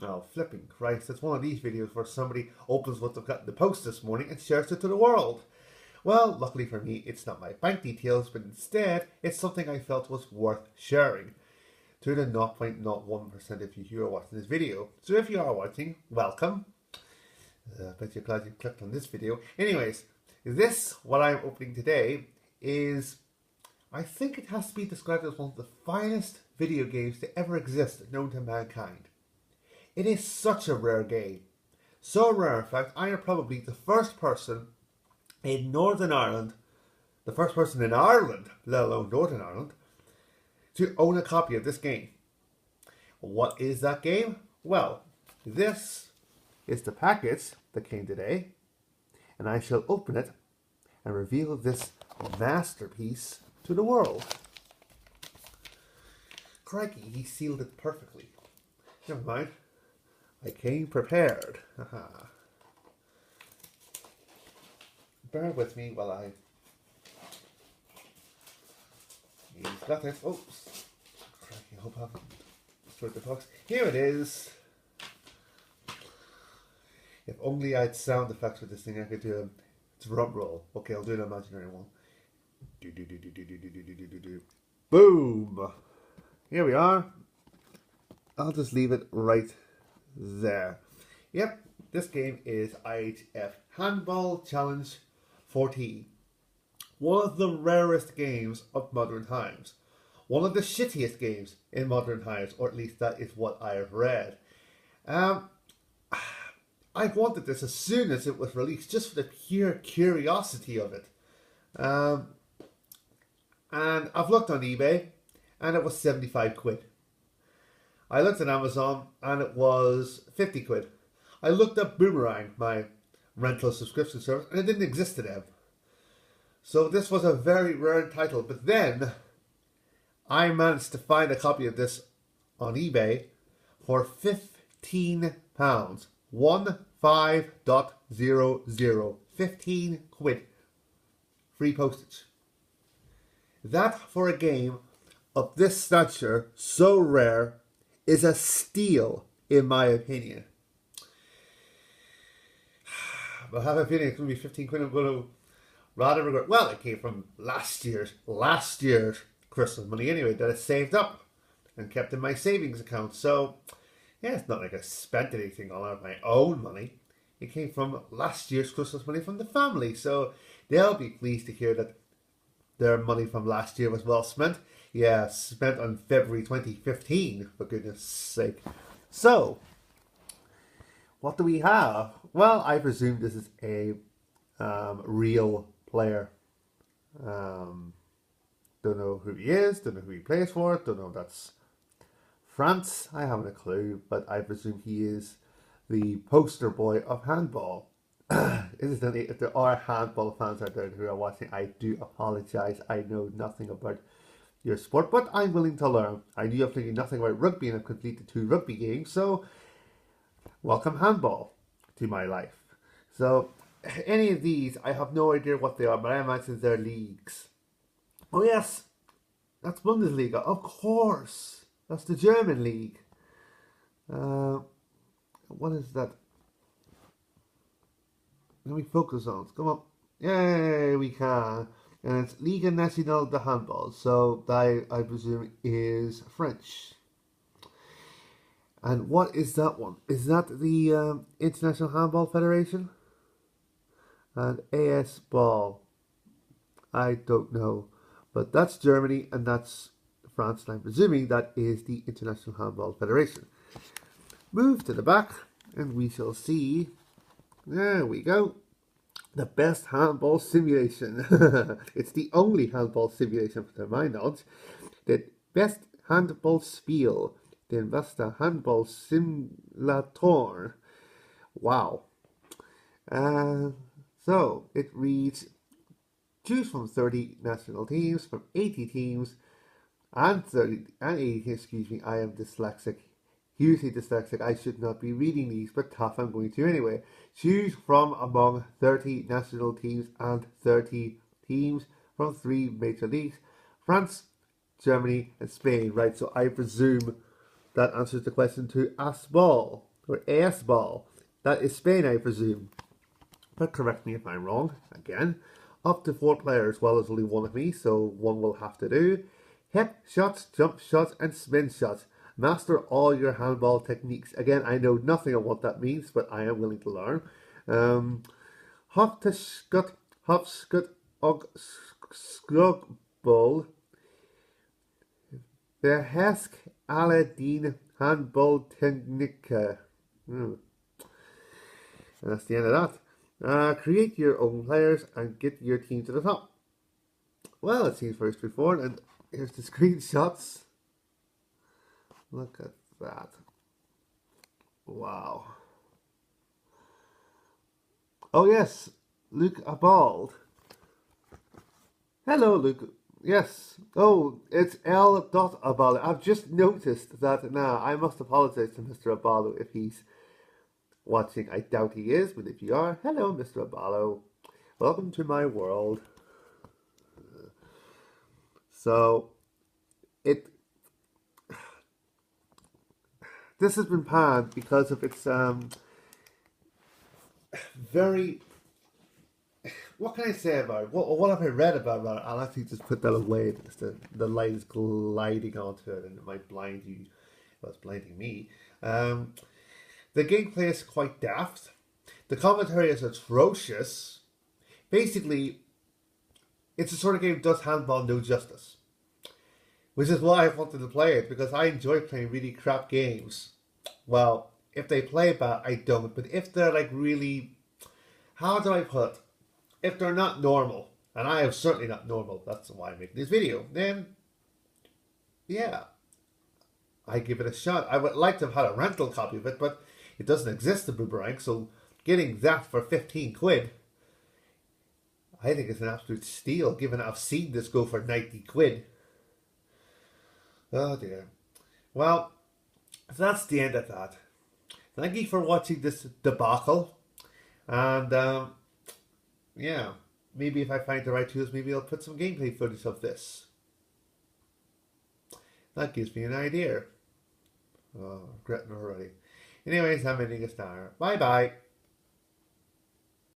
Oh, flipping Christ. It's one of these videos where somebody opens what they've got in the post this morning and shares it to the world. Well, luckily for me, it's not my bank details, but instead, it's something I felt was worth sharing to the 0.01% of you who are watching this video. So if you are watching, welcome. I bet you're glad you clicked on this video. Anyways, what I'm opening today, is, I think it has to be described as one of the finest video games to ever exist known to mankind. It is such a rare game. So rare, in fact, I am probably the first person in Northern Ireland, the first person in Ireland, let alone Northern Ireland, to own a copy of this game. What is that game? Well, this is the package that came today, and I shall open it and reveal this masterpiece to the world. Crikey, he sealed it perfectly. Never mind. I came prepared. Haha. Bear with me while I use that. Oops. Crikey, I hope I haven't destroyed the box. Here it is. If only I had sound effects with this thing, I could do a drum roll. Okay, I'll do an imaginary one. Do do do do do do do do do do do. Boom! Here we are. I'll just leave it right there. Yep, this game is IHF Handball Challenge 14. One of the rarest games of modern times. One of the shittiest games in modern times, or at least that is what I have read. I wanted this as soon as it was released, just for the pure curiosity of it. And I've looked on eBay, and it was 75 quid. I looked at Amazon, and it was 50 quid. I looked up Boomerang, my rental subscription service, and it didn't exist to them. So this was a very rare title. But then, I managed to find a copy of this on eBay for £15. 15.00. 15 quid. Free postage. That, for a game of this stature, so rare, is a steal, in my opinion. I have a feeling it's going to be 15 quid. I'm going to rather regret. Well, it came from last year's Christmas money anyway, that I saved up and kept in my savings account. So, yeah, it's not like I spent anything on my own money. It came from last year's Christmas money from the family. So they'll be pleased to hear that their money from last year was well spent. Yeah, spent on February 2015, for goodness sake. So, what do we have? Well, I presume this is a real player. Don't know who he is, don't know who he plays for, don't know if that's France, I haven't a clue, but I presume he is the poster boy of handball. Incidentally, if there are handball fans out there who are watching, I do apologise. I know nothing about your sport, but I'm willing to learn. I knew absolutely nothing about rugby, and I've completed 2 rugby games, so welcome handball to my life. So, any of these, I have no idea what they are, but I imagine they're leagues. Oh yes, that's Bundesliga, of course. That's the German league. What is that? Let me focus on it. Come on. Yay, we can. And it's Liga Nationale de Handball. So that, I presume, is French. And what is that one? Is that the International Handball Federation? And AS Ball. I don't know. But that's Germany, and that's France, and I'm presuming that is the International Handball Federation. Move to the back, and we shall see. There we go. The best handball simulation. It's the only handball simulation, to my knowledge. The best handball spiel. The beste handball simulator. Wow. So it reads: choose from 30 national teams, from 80 teams, and 80 teams, excuse me, I am dyslexic. Hugely dyslexic, I should not be reading these, but tough, I'm going to anyway. Choose from among 30 national teams and 30 teams from 3 major leagues: France, Germany, and Spain. Right, so I presume that answers the question to AS Ball. or AS ball. That is Spain, I presume. But correct me if I'm wrong. Again, up to 4 players. Well, there's only one of me, so one will have to do. Hip shots, jump shots, and spin shots. Master all your handball techniques. Again, I know nothing of what that means, but I am willing to learn. Hop to scut, hop scut, og skrugball. Behersk alle dine handballteknikker. And that's the end of that. Create your own players and get your team to the top. Well, it seems very straightforward. And here's the screenshots. Look at that. Wow. Oh yes, Luke Abald. Hello, Luke. Yes. Oh, it's L. Abalo. I've just noticed that now. I must apologize to Mr. Abalo if he's watching. I doubt he is, but if you are, hello, Mr. Abalo. Welcome to my world. So, this has been panned because of its very. What can I say about it? What have I read about it? I'll actually just put that away because the light is gliding onto it and it might blind you. Well, it's blinding me. The gameplay is quite daft. The commentary is atrocious. Basically, it's a sort of game that does handball no justice. Which is why I wanted to play it, because I enjoy playing really crap games. Well, if they play bad, I don't. But if they're like really, how do I put it? If they're not normal, and I am certainly not normal, that's why I'm making this video, then, yeah, I give it a shot. I would like to have had a rental copy of it, but it doesn't exist in Boomerang, so getting that for 15 quid, I think it's an absolute steal, given I've seen this go for 90 quid. Oh dear. Well, that's the end of that. Thank you for watching this debacle, and yeah, maybe if I find the right tools, maybe I'll put some gameplay footage of this. That gives me an idea. Oh, I'm regretting already. Anyways, I'm ending a star. Bye bye.